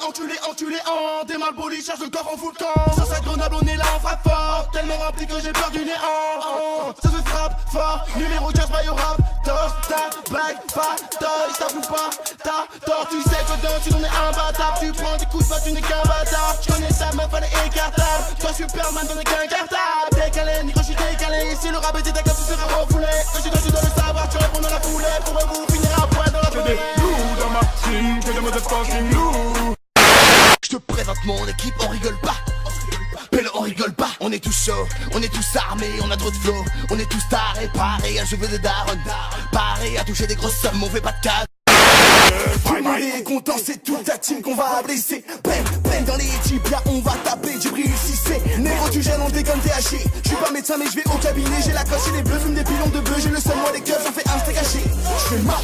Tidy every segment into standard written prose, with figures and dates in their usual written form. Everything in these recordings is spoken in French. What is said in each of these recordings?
enculé en des mal bolis, charge le corps en full camp. Sur sa grenade on est là, on frappe fort. Tellement rempli que j'ai peur du néant. Ça se frappe fort, numéro 15 maillot rap. Ta blague, pas toy, ça vous pas, ta tort. Tu sais que dans tu n'en es imbattable. Tu prends des coups de patte, tu n'es qu'un bâtard. J'connais ta meuf, elle est écartable. Toi Superman, t'en es qu'un cartable. Décalé, Nico, j'suis décalé. Si le rap était ta gueule, tu seras refoulé. Quand tu dois le savoir, tu réponds dans la foulée. Pour vous finir à poil dans la foulée. Des loups dans ma team, que des motherfucking loups. J'te présente mon équipe, on rigole pas. Mais on rigole pas, on est tous chauds, on est tous armés, on a trop de flow. On est tous tarés, parés à cheveux de daron. Parés à toucher des grosses sommes, on fait pas de cadre. Tout le monde est content, c'est toute ta team qu'on va blesser. Peine dans les types, là on va taper du bril si c'est. Négro tu gênes, on déconne, t'es haché. J'suis pas médecin mais j'vais au cabinet. J'ai la coche et les bleus, fume des pilons de bœuf. J'ai le seul moi les keufs, j'en fais un steak haché. J'fais le mal,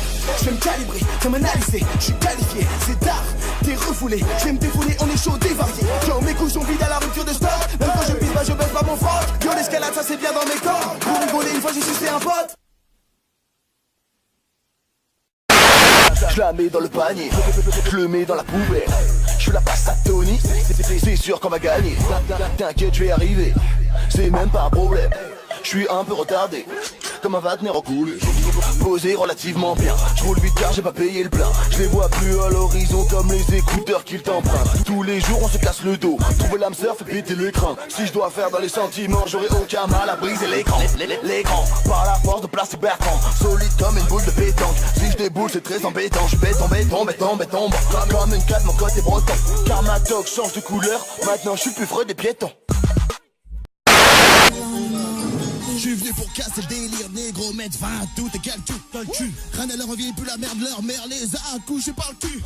j'vais me calibrer, j'vais m'analyser. J'suis qualifié, c'est tard, t'es refoulé. J'vais me défouler, on est chaud, dévarié. Quand mes couches sont vides à la rupture de stock. Même quand je pisse, bah je baisse pas mon froc. Yo l'escalade, ça c'est bien dans mes corps. Pour rigoler une fois j'ai sucé un pote. Je la mets dans le panier, je le mets dans la poubelle. Je la passe à Tony, c'est sûr qu'on va gagner. T'inquiète, je vais arriver, c'est même pas un problème. Je suis un peu retardé, comme un Wagner en coulé. Posé relativement bien, je roule vite car j'ai pas payé le plein. Je les vois plus à l'horizon comme les écouteurs qu'ils t'empruntent. Tous les jours on se casse le dos, trouver l'âme sœur fait péter l'écran. Si je dois faire dans les sentiments, j'aurais aucun mal à briser l'écran. L'écran, par la force de plastique Bertrand, solide comme une boule de pétanque. Si je déboule c'est très embêtant, je béton, comme une canne mon côté breton. Car ma toque change de couleur, maintenant je suis plus frais des piétons. J'suis venu pour casser le délire, négro, mettre 20 tout égal tout dans le cul. Rien ne leur revient plus la merde, leur mère les a accouchés par le cul.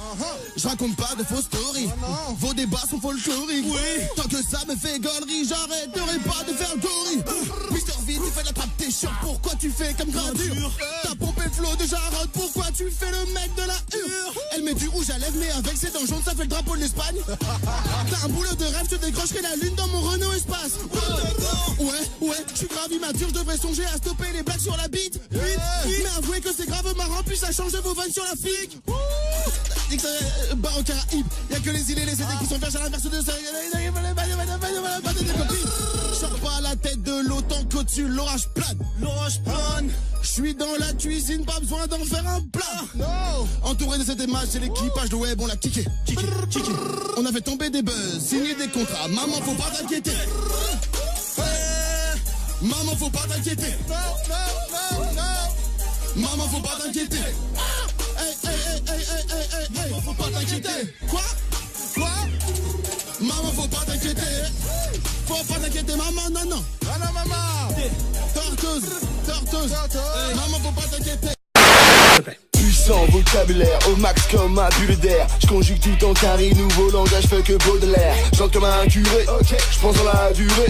J'raconte pas de fausses stories, vos débats sont folkloriques. Tant que ça me fait gaulerie, j'arrêterai pas de faire le gorille. Mister V, tu fais la trappe, t'es chiant, pourquoi tu fais comme gradure? T'as pompé le flow de Jarod, pourquoi tu fais le mec de la hure? Elle met du rouge à lèvres, mais avec ses dents jaunes, ça fait le drapeau de l'Espagne. T'as un boulot de rêve, tu décrocherais la lune dans mon Renault Espace. Ouais, j'suis grave immature, je devrais songer à stopper les blagues sur la bite. Mais avouez que c'est grave marrant, puis ça change de vos vannes sur la flic. Bah au Caraïbes, y'a que les îles et les CD qui sont verges à l'inverse de ça. Sors pas la tête de l'autant qu'au-dessus, l'orage plane. J'suis dans la cuisine, pas besoin d'en faire un plat. Entouré de cette image, c'est l'équipage de web, on l'a kické. On a fait tomber des buzz, signé des contrats, maman faut pas t'inquiéter. Maman faut pas t'inquiéter. Maman faut pas t'inquiéter. Maman faut pas t'inquiéter. Quoi? Maman faut pas t'inquiéter. Faut pas t'inquiéter maman, non. Ah non maman. Torteuse. Maman faut pas t'inquiéter. Puissant vocabulaire, au max comme un bulle d'air. J'conjugue tout en carré, nouveau langage fait que Baudelaire. J'entre comme un curé, j'pense dans la durée.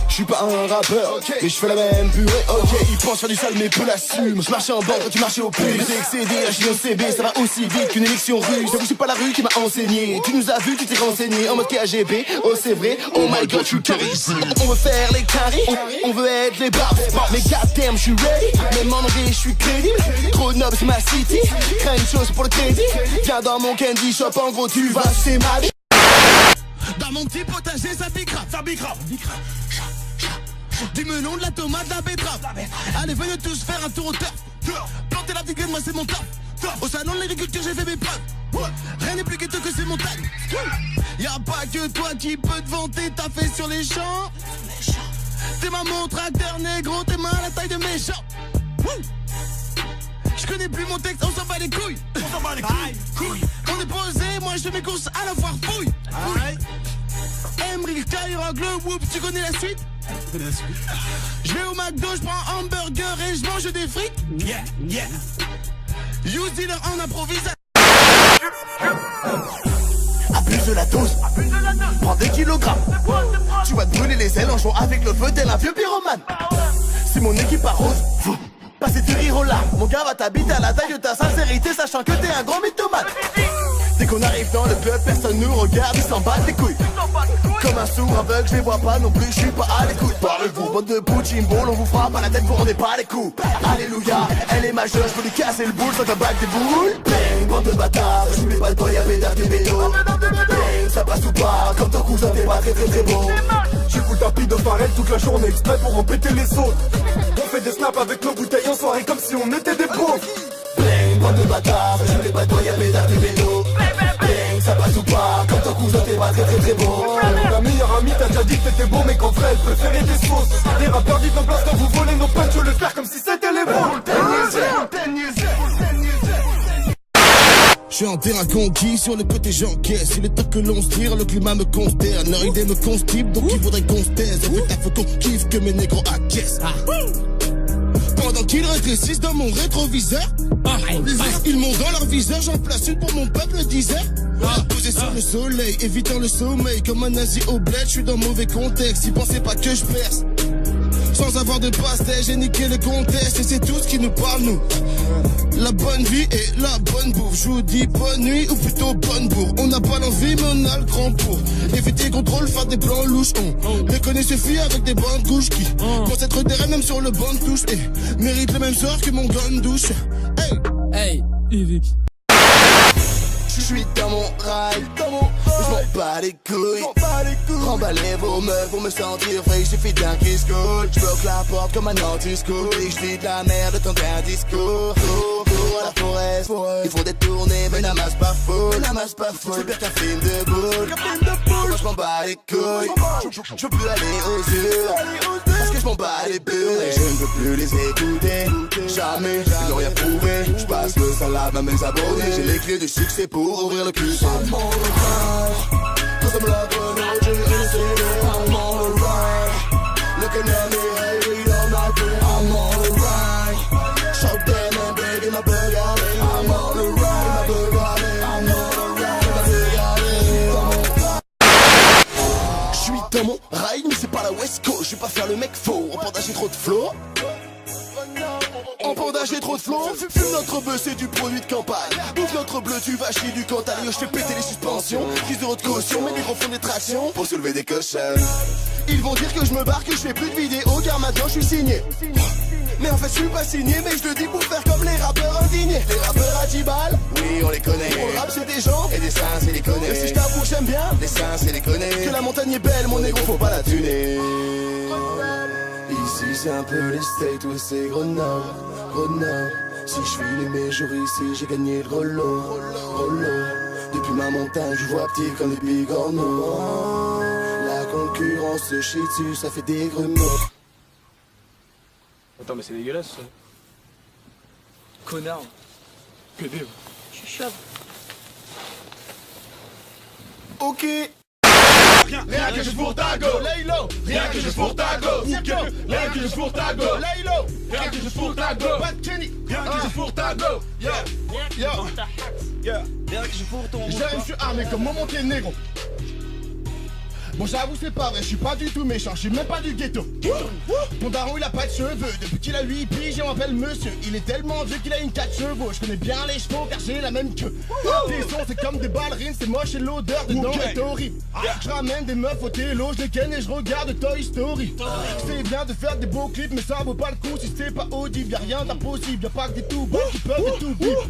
J'suis pas un rappeur, mais j'fais la même purée. Ils pensent faire du sale mais peu l'assume. J'marchais en banque quand tu marchais au pub. J'ai excédé, agi en CB, ça va aussi vite qu'une élection russe. J'avoue c'est pas la rue qui m'a enseigné. Tu nous as vu, tu t'es renseigné en mode KGB. Oh c'est vrai, oh my god, j'suis charisme. On veut faire les carrés, on veut être les barbes. Mais goddamn, j'suis ready, même en anglais j'suis crédible. Trop de nobles c'est ma city. Crée une chose pour le crédit. Viens dans mon candy shop, en gros tu vas, c'est ma vie. Dans mon petit potager ça pique grave. Du melon, de la tomate, de la betterave. Allez venez tous faire un tour au turf. Planter la petite graine, moi c'est mon taf. Au salon de l'agriculture j'ai fait mes preuves. Rien n'est plus ghetto que ces montagnes. Y'a pas que toi qui peux te vanter, t'as fait sur les champs. T'es ma mon tracteur négro, t'es ma la taille de mes champs. Je connais plus mon texte, on s'en bat les couilles. On est posé, moi je fais mes courses à la foire fouille. Emmerich, Skyrock, le whoop, tu connais la suite? Je vais au McDo, je prends un hamburger et je mange des frites. Use dealer en improvisation. Abuse de la dose, prends des kilogrammes. Tu vas te brûler les ailes en jouant avec le feu tel un vieux pyromane. C'est mon équipe arrose, passer de rire aux larmes. Mon gars va t'habiter à la taille de ta sincérité, sachant que t'es un grand mythomane. Dès qu'on arrive dans le club, personne nous regarde, ils s'en battent les couilles. Comme un sourd aveugle, je les vois pas non plus, je suis pas à l'écoute. Parlez-vous, bande de poutine ball, on vous frappe à la tête, vous rendez pas les coups. Alléluia, elle est majeure, je peux lui casser le boule sans qu'elle batte des boules. Bang, bande de bâtards, je mets pas le boy à pédard du vélo. Bang, très beau. J'suis full tapis de farelle toute la journée exprès pour embêter les autres. On fait des snaps avec nos bouteilles en soirée comme si on était des pauvres. Bling, bande de bâtards, je vais pas toi y'a pédard du vélo. Bling, ça passe ou pas, comme ton cousin t'es pas très beau. Ta meilleure amie t'a déjà dit que t'étais beau mais qu'en vrai elle préférait des fausses. Les rappeurs disent en place quand vous volez nos punchs, je le faire comme si c'était les bons. Je suis en terrain conquis, sur le côté j'encaisse. Il est temps que l'on se tire, le climat me consterne. Leur idée me constipe, donc il faudrait qu'on se taise. Et putain faut qu'on kiffe que mes négros acquiescent. Pendant qu'ils rétrécissent dans mon rétroviseur, ils m'ont dans leur viseur, j'en place une pour mon peuple disait. Posé sur le soleil, évitant le sommeil. Comme un nazi au bled, je suis dans mauvais contexte. Ils pensaient pas que je perce. Sans avoir de pastel, j'ai niqué le contexte. Et c'est tout ce qui nous parle nous. La bonne vie et la bonne bouffe. Je vous dis bonne nuit ou plutôt bonne bourre. On n'a pas l'envie mais on a le grand pour. Éviter contrôle, faire des plans louches. On les connaît suffit avec des bonnes couches qui pensent être des rêves même sur le banc de touche. Et mérite le même sort que mon gun douche. Hey, hey, Yvick. Je suis dans mon ride, je m'en bats les couilles. Remballez vos meufs pour me sentir frais, il suffit d'un kiss cool. Je bloque la porte comme un anti-school et je dis de la merde tant d'un discours. Cours à la forêt, ils font des tournées mais la masse pas folle. C'est pire qu'un film de boule. Moi je m'en bats les couilles, je peux plus aller aux yeux parce que je m'en bats les bulles et je ne peux plus les écouter. Jamais, ils n'ont rien prouvé. Je passe le salade à mes abonnés. J'ai les clés du succès pour ouvrir le cul. I'm on the ride, cause I'm loving OG innocent. I'm on the ride, looking at me, hey, we don't like it. I'm on the ride, show them and big in my Bugatti. I'm on the ride, my Bugatti. I'm on the ride, my Bugatti. J'suis dans mon ride, mais c'est pas la West Coast. J'vais pas faire le mec faux, en panda j'ai trop de flow. En panda j'ai trop de flow. Fume notre bœuf, c'est du produit de campagne. Bouffe notre bleu, tu vas chier du Cantal. Je fais péter les suspensions, prise de caution. Mes négros font des tractions pour soulever des cochons. Ils vont dire que je me barre, que je fais plus de vidéos, car maintenant je suis signé. Mais en fait je suis pas signé, mais je le dis pour faire comme les rappeurs indignés. Les rappeurs à 10 balles, oui on les connaît. Pour le rap c'est des gens, et des seins c'est les connaît. Et si je t'avoue j'aime bien, les seins c'est les connaît. Que la montagne est belle, mon négro faut pas la tuner. Ici c'est un peu les States, ouais c'est Grenoble. Si je suis mes jours ici, j'ai gagné le rollo. Depuis ma montagne, je vois petit comme des bigorneaux. La concurrence se chie dessus, ça fait des grumeaux. Attends, mais c'est dégueulasse ça. Connard. Pédé. Je suis chave. Ok. Rien que juste pour ta go, Laylo. Rien que juste pour ta go, rien que juste pour ta go, Laylo. Rien que juste pour ta go, Bad Kenny. Rien que juste pour ta go, yeah. Rien que juste pour ton. j'arrive, je suis armé comme mon Monténégro. Bon j'avoue c'est pas vrai, je suis pas du tout méchant, je suis même pas du ghetto. Mon daron il a pas de cheveux, depuis qu'il a 8 piges on m'appelle monsieur. Il est tellement vieux qu'il a une 4 chevaux, je connais bien les chevaux car j'ai la même queue. Tes sons c'est comme des ballerines, c'est moche et l'odeur dedans est horrible. Je ramène des meufs au télo, je les ken et je regarde Toy Story. C'est bien de faire des beaux clips mais ça vaut pas le coup si c'est pas audible. Y'a rien d'impossible, y'a pas que des tout bons qui peuvent et tout vivre.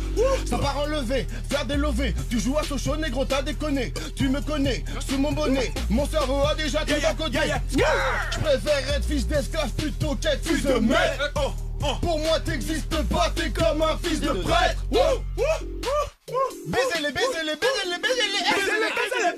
Ça part en lever, faire des lovés. Tu joues à Sochaux négro t'as déconné. Tu me connais, sous mon bonnet, mon cerveau a déjà tout à côté. Je préfère être fils d'esclave plutôt qu'être fils de maître. Pour moi t'existes pas, t'es comme un fils de prêtre. Baisez-les, baisez-les, baisez-les, baisez-les, baisez-les, baisez-les.